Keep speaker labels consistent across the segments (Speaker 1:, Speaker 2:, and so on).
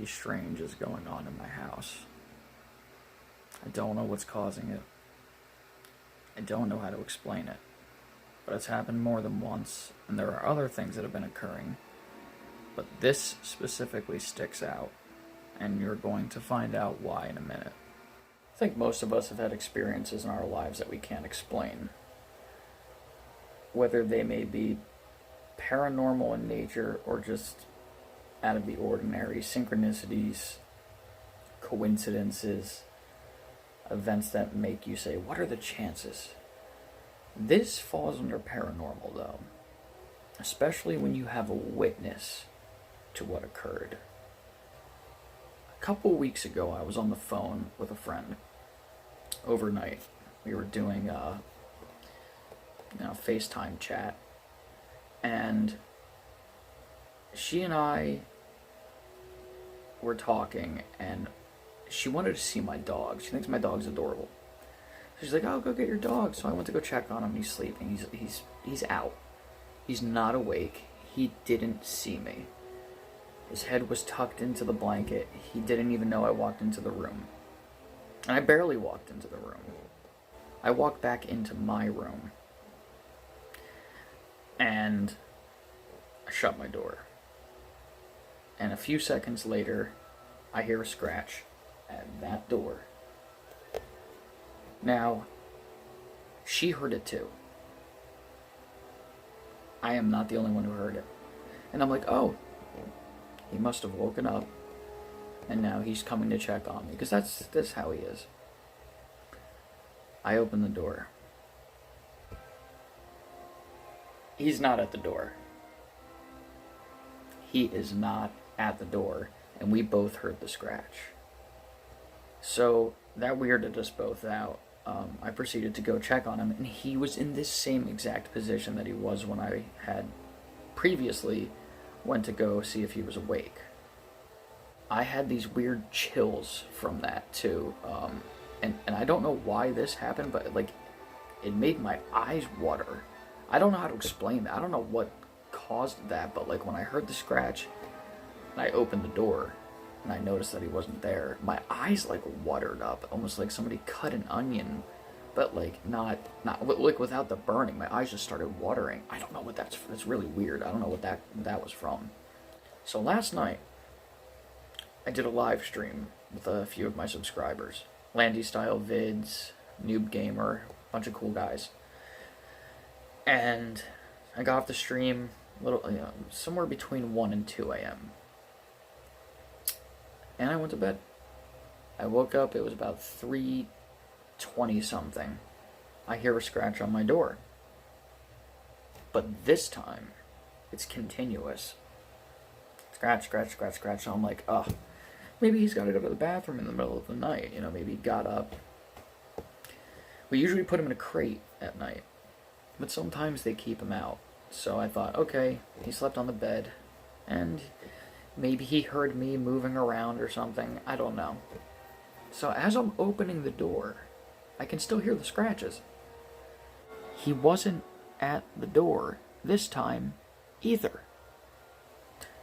Speaker 1: really strange is going on in my house. I don't know what's causing it. I don't know how to explain it. But it's happened more than once, and there are other things that have been occurring. But this specifically sticks out, and you're going to find out why in a minute. I think most of us have had experiences in our lives that we can't explain. Whether they may be paranormal in nature or just out of the ordinary, synchronicities, coincidences, events that make you say, what are the chances? This falls under paranormal, though, especially when you have a witness to what occurred. A couple weeks ago, I was on the phone with a friend overnight. We were doing a FaceTime chat, and she and I were talking, and she wanted to see my dog. She thinks my dog's adorable. She's like, "Oh, go get your dog." So I went to go check on him. He's sleeping. He's out. He's not awake. He didn't see me. His head was tucked into the blanket. He didn't even know I walked into the room. And I barely walked into the room. I walked back into my room. And I shut my door. And a few seconds later, I hear a scratch at that door. Now, she heard it too. I am not the only one who heard it. And I'm like, oh, he must have woken up, and now he's coming to check on me, because that's how he is. I open the door. He's not at the door. He is not at the door, and we both heard the scratch. So that weirded us both out. I proceeded to go check on him, and he was in this same exact position that he was when I had previously went to go see if he was awake. I had these weird chills from that too, and I don't know why this happened, but like it made my eyes water. I don't know how to explain that. I don't know what caused that, but like when I heard the scratch and I opened the door and I noticed that he wasn't there, my eyes like watered up, almost like somebody cut an onion, but like not like without the burning. My eyes just started watering. I don't know what that's really weird. I don't know what that was from. So last night I did a live stream with a few of my subscribers. Landy Style Vids, Noob Gamer, bunch of cool guys. And I got off the stream somewhere between 1 and 2 a.m. And I went to bed. I woke up, it was about 3:20 something. I hear a scratch on my door. But this time, it's continuous. Scratch, scratch, scratch, scratch. So I'm like, oh, maybe he's got to go to the bathroom in the middle of the night. Maybe he got up. We usually put him in a crate at night, but sometimes they keep him out. So I thought, okay, he slept on the bed, and maybe he heard me moving around or something. I don't know. So as I'm opening the door, I can still hear the scratches. He wasn't at the door this time either.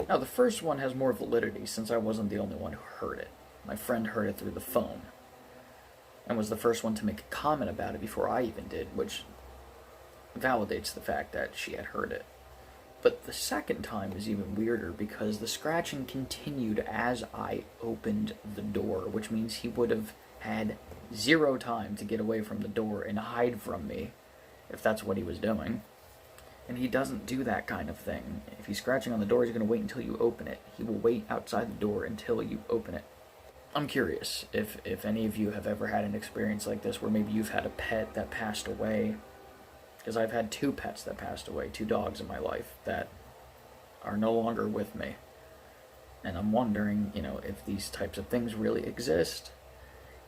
Speaker 1: Now, the first one has more validity since I wasn't the only one who heard it. My friend heard it through the phone and was the first one to make a comment about it before I even did, which validates the fact that she had heard it. But the second time is even weirder because the scratching continued as I opened the door, which means he would have had zero time to get away from the door and hide from me if that's what he was doing. And he doesn't do that kind of thing. If he's scratching on the door, he's going to wait until you open it. He will wait outside the door until you open it. I'm curious if any of you have ever had an experience like this where maybe you've had a pet that passed away. Because I've had 2 pets that passed away, 2 dogs in my life that are no longer with me. And I'm wondering, if these types of things really exist.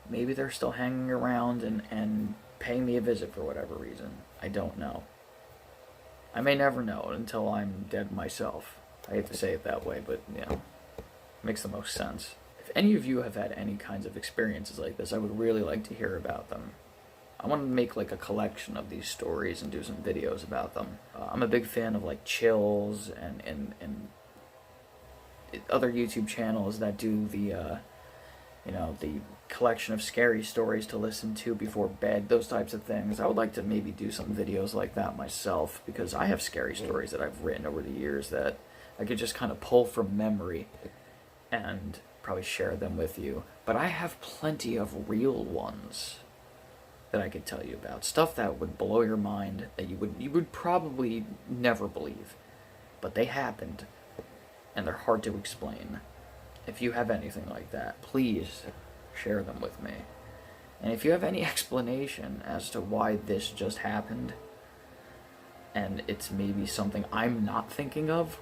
Speaker 1: Maybe they're still hanging around and paying me a visit for whatever reason. I don't know. I may never know until I'm dead myself. I hate to say it that way, but, it makes the most sense. If any of you have had any kinds of experiences like this, I would really like to hear about them. I want to make like a collection of these stories and do some videos about them. I'm a big fan of like chills and other YouTube channels that do the the collection of scary stories to listen to before bed, those types of things. I would like to maybe do some videos like that myself, because I have scary stories that I've written over the years that I could just kind of pull from memory and probably share them with you. But I have plenty of real ones that I could tell you about. Stuff that would blow your mind, that you would probably never believe. But they happened, and they're hard to explain. If you have anything like that, please share them with me. And if you have any explanation as to why this just happened, and it's maybe something I'm not thinking of,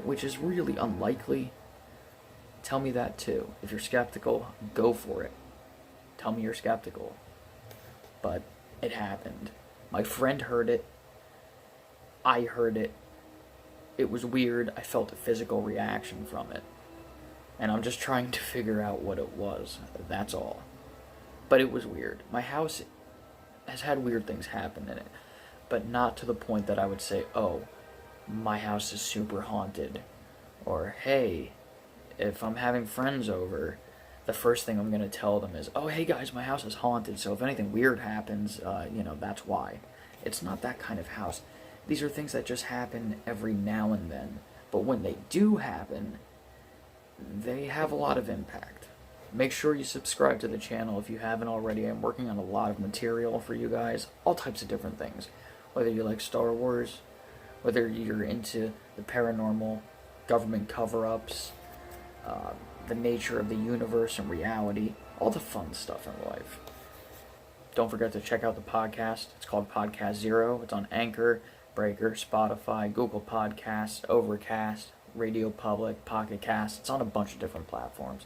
Speaker 1: which is really unlikely, tell me that too. If you're skeptical, go for it. Tell me you're skeptical. But it happened. My friend heard it. I heard it. It was weird. I felt a physical reaction from it. And I'm just trying to figure out what it was. That's all. But it was weird. My house has had weird things happen in it. But not to the point that I would say, oh, my house is super haunted. Or, hey, if I'm having friends over, the first thing I'm going to tell them is, oh, hey guys, my house is haunted, so if anything weird happens, that's why. It's not that kind of house. These are things that just happen every now and then. But when they do happen, they have a lot of impact. Make sure you subscribe to the channel if you haven't already. I'm working on a lot of material for you guys, all types of different things. Whether you like Star Wars, whether you're into the paranormal, government cover-ups, the nature of the universe and reality, all the fun stuff in life. Don't forget to check out the podcast. It's called Podcast Zero. It's on Anchor, Breaker, Spotify, Google Podcasts, Overcast, RADIOPUBLIC, POCKETCASTS. It's on a bunch of different platforms.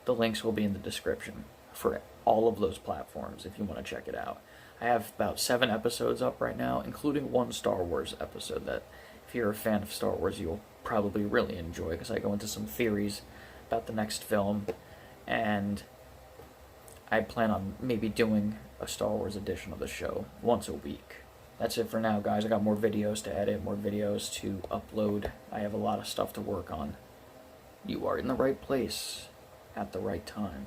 Speaker 1: The links will be in the description for all of those platforms if you want to check it out. I have about 7 episodes up right now, including one Star Wars episode that, if you're a fan of Star Wars, you'll probably really enjoy, because I go into some theories about the next film, and I plan on maybe doing a Star Wars edition of the show once a week. That's it for now, guys. I got more videos to edit, more videos to upload. I have a lot of stuff to work on. You are in the right place at the right time.